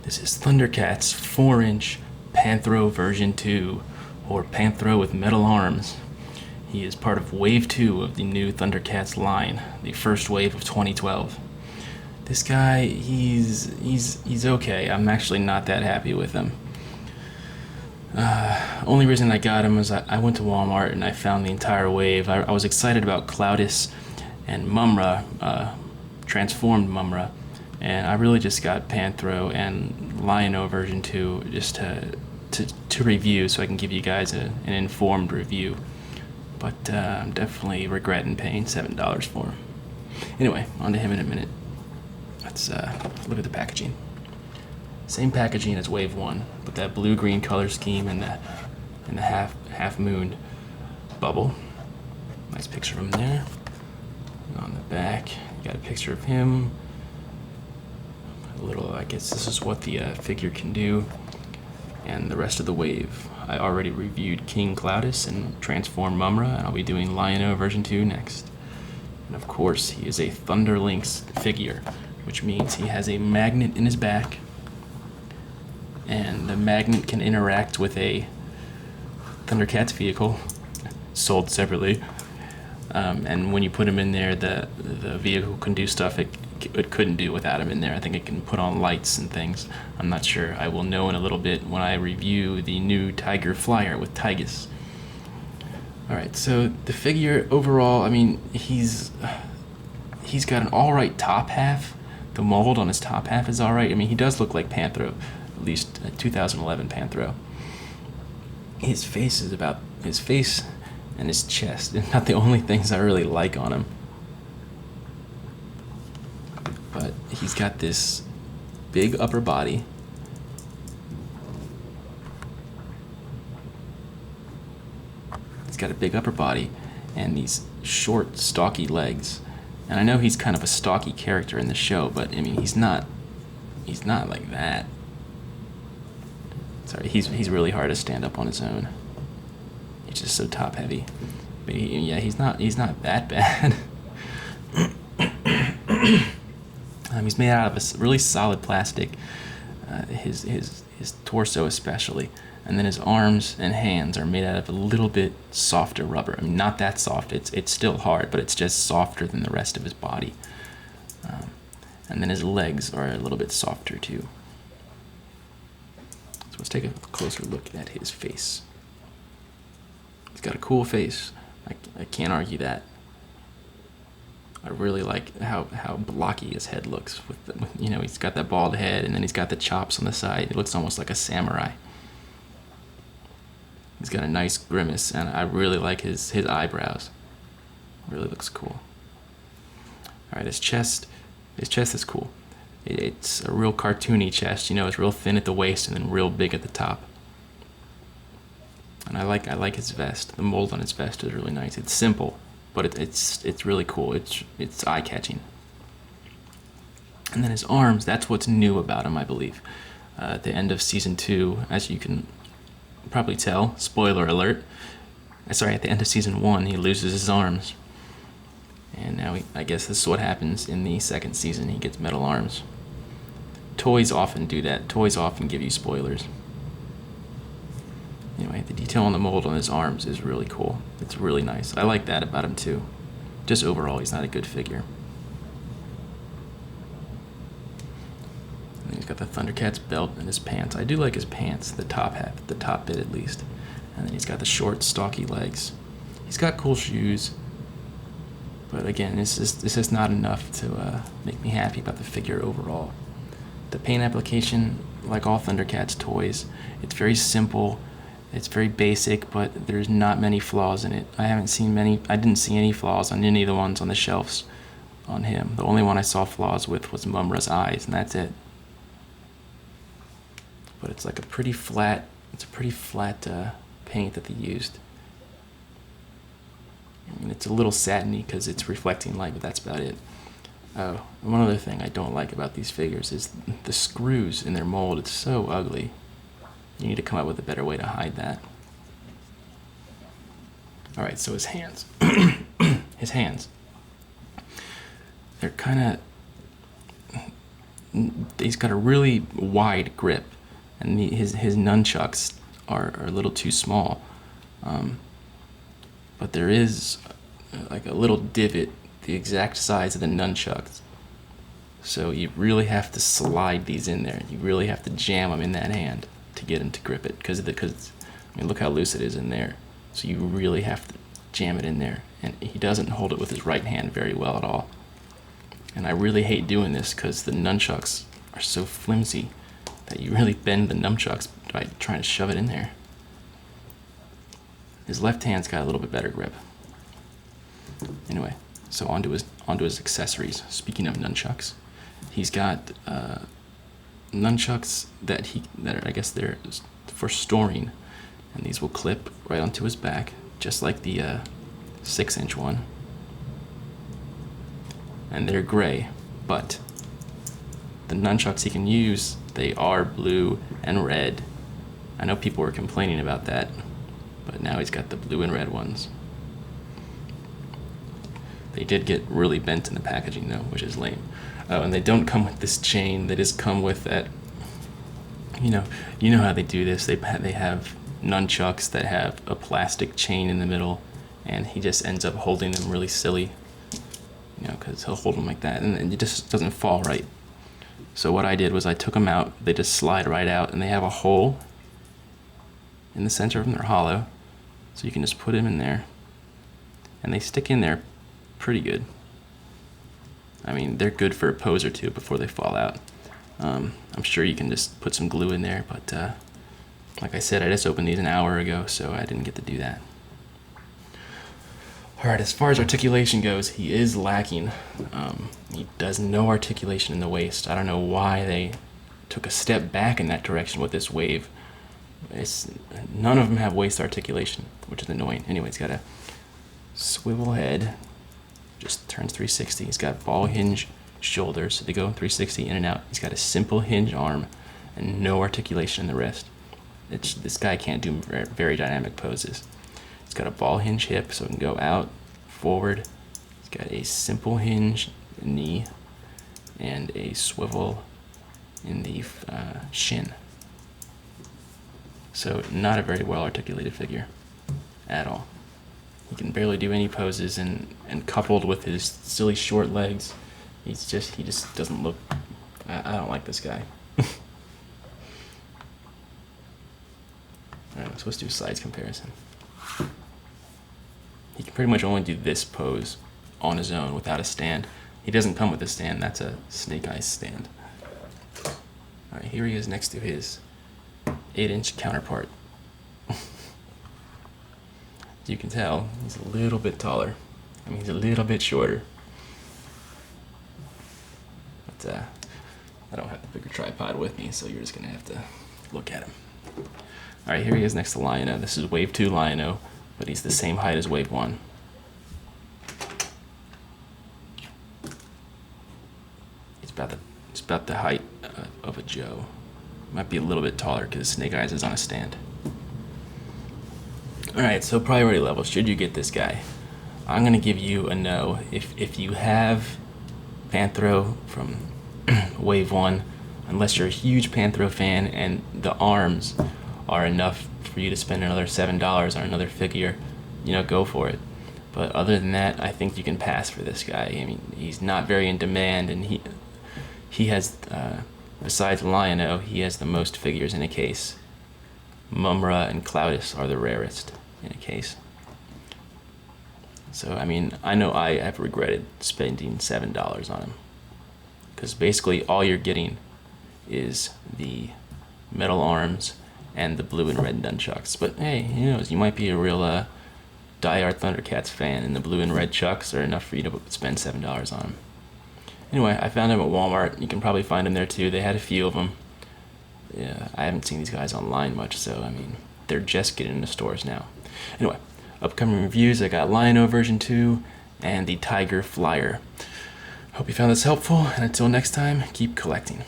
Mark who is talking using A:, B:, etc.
A: This is Thundercats 4-inch Panthro version 2, or Panthro with metal arms. He is part of Wave 2 of the new Thundercats line, the first wave of 2012. This guy, he's okay. I'm actually not that happy with him. Only reason I got him was I went to Walmart and I found the entire wave. I was excited about Cloudus and Mumra, transformed Mumra, and I really just got Panthro and Lion-O version 2 just to review, so I can give you guys an informed review. But I'm definitely regretting paying $7 for him. Anyway, on to him in a minute. Let's look at the packaging. Same packaging as Wave 1, but that blue-green color scheme and the half moon bubble. Nice picture of him there. And on the back, you got a picture of him. A little, I guess this is what the figure can do. And the rest of the wave. I already reviewed King Cloudus and Transform Mumra, and I'll be doing Lion-O version 2 next. And of course, he is a Thunderlinks figure, which means he has a magnet in his back, and the magnet can interact with a Thundercats vehicle, sold separately. And when you put him in there, the vehicle can do stuff it couldn't do without him in there. I think it can put on lights and things. I'm not sure. I will know in a little bit when I review the new Tiger Flyer with Tygus. Alright, so the figure overall, I mean, he's got an alright top half. The mold on his top half is alright. I mean, he does look like Panthro, at least 2011 Panthro. His face and his chest are not the only things I really like on him. But he's got this big upper body. He's got a big upper body and these short, stocky legs. And I know he's kind of a stocky character in the show, but I mean, he's not like that. Sorry, he's really hard to stand up on his own. He's just so top heavy. But he's not that bad. He's made out of a really solid plastic. His torso especially, and then his arms and hands are made out of a little bit softer rubber. I mean, not that soft. It's still hard, but it's just softer than the rest of his body. And then his legs are a little bit softer too. So let's take a closer look at his face. He's got a cool face. I can't argue that. I really like how blocky his head looks. He's got that bald head, and then he's got the chops on the side. It looks almost like a samurai. He's got a nice grimace, and I really like his eyebrows. Really looks cool. All right, his chest is cool. It's a real cartoony chest. It's real thin at the waist and then real big at the top. And I like his vest. The mold on his vest is really nice. It's simple, but it's really cool. It's eye-catching. And then his arms, that's what's new about him, I believe. At the end of season 2, as you can probably tell, spoiler alert. Sorry, at the end of season 1, he loses his arms. And now I guess this is what happens in the second season. He gets metal arms. Toys often do that. Toys often give you spoilers. Anyway, the detail on the mold on his arms is really cool. It's really nice. I like that about him too. Just overall, he's not a good figure. And he's got the Thundercats belt and his pants. I do like his pants, the top half, the top bit at least. And then he's got the short, stocky legs. He's got cool shoes. But again, this is not enough to make me happy about the figure overall. The paint application, like all Thundercats toys, it's very simple. It's very basic, but there's not many flaws in it. I didn't see any flaws on any of the ones on the shelves on him. The only one I saw flaws with was Mumra's eyes, and that's it. But it's like a pretty flat paint that they used. And it's a little satiny because it's reflecting light, but that's about it. Oh, one other thing I don't like about these figures is the screws in their mold. It's so ugly. You need to come up with a better way to hide that. Alright, so his hands. His hands. They're kind of he's got a really wide grip, and his nunchucks are a little too small. But there is like a little divot the exact size of the nunchucks. So you really have to slide these in there. You really have to jam them in that hand to get him to grip it, because I mean, look how loose it is in there. So you really have to jam it in there, and he doesn't hold it with his right hand very well at all. And I really hate doing this because the nunchucks are so flimsy that you really bend the nunchucks by trying to shove it in there. His left hand's got a little bit better grip. Anyway, so onto his accessories. Speaking of nunchucks, he's got nunchucks that are, I guess they're for storing, and these will clip right onto his back, just like the 6-inch one. And they're gray, but the nunchucks he can use, they are blue and red. I know people were complaining about that, but now he's got the blue and red ones. They did get really bent in the packaging though, which is lame. Oh, and they don't come with this chain. They just come with that, you know how they do this. They have nunchucks that have a plastic chain in the middle, and he just ends up holding them really silly, because he'll hold them like that, and it just doesn't fall right. So what I did was I took them out. They just slide right out, and they have a hole in the center of them. They're hollow, so you can just put them in there, and they stick in there pretty good. I mean, they're good for a pose or two before they fall out. I'm sure you can just put some glue in there, but like I said, I just opened these an hour ago, so I didn't get to do that. Alright, as far as articulation goes, he is lacking. He does no articulation in the waist. I don't know why they took a step back in that direction with this wave. None of them have waist articulation, which is annoying. Anyway, he's got a swivel head, just turns 360. He's got ball hinge shoulders, so they go 360 in and out. He's got a simple hinge arm and no articulation in the wrist. This guy can't do very dynamic poses. He's got a ball hinge hip, so it can go out, forward. He's got a simple hinge knee and a swivel in the shin. So not a very well articulated figure at all. He can barely do any poses, and coupled with his silly short legs, he just doesn't look. I don't like this guy. Alright, I'm supposed to do a size comparison. He can pretty much only do this pose on his own without a stand. He doesn't come with a stand. That's a Snake Eyes stand. Alright, here he is next to his 8-inch counterpart. You can tell he's a little bit taller. I mean, he's a little bit shorter. But I don't have the bigger tripod with me, so you're just gonna have to look at him. All right, here he is next to Lion-O. This is Wave 2 Lion-O, but he's the same height as Wave 1. He's about the height of a Joe. Might be a little bit taller because Snake Eyes is on a stand. Alright, so priority level, should you get this guy? I'm going to give you a no. If you have Panthro from Wave 1, unless you're a huge Panthro fan and the arms are enough for you to spend another $7 on another figure, go for it. But other than that, I think you can pass for this guy. I mean, he's not very in demand, and he has, besides Lion-O, he has the most figures in a case. Mumra and Cloudus are the rarest in a case. So, I mean, I know I have regretted spending $7 on him, because basically all you're getting is the metal arms and the blue and red nunchucks. But hey, who knows, you might be a real die-hard Thundercats fan, and the blue and red chucks are enough for you to spend $7 on them. Anyway, I found them at Walmart. You can probably find them there too. They had a few of them. Yeah, I haven't seen these guys online much, so I mean, they're just getting into stores now. Anyway, upcoming reviews, I got Lion-O version 2 and the Tiger Flyer. Hope you found this helpful, and until next time, keep collecting.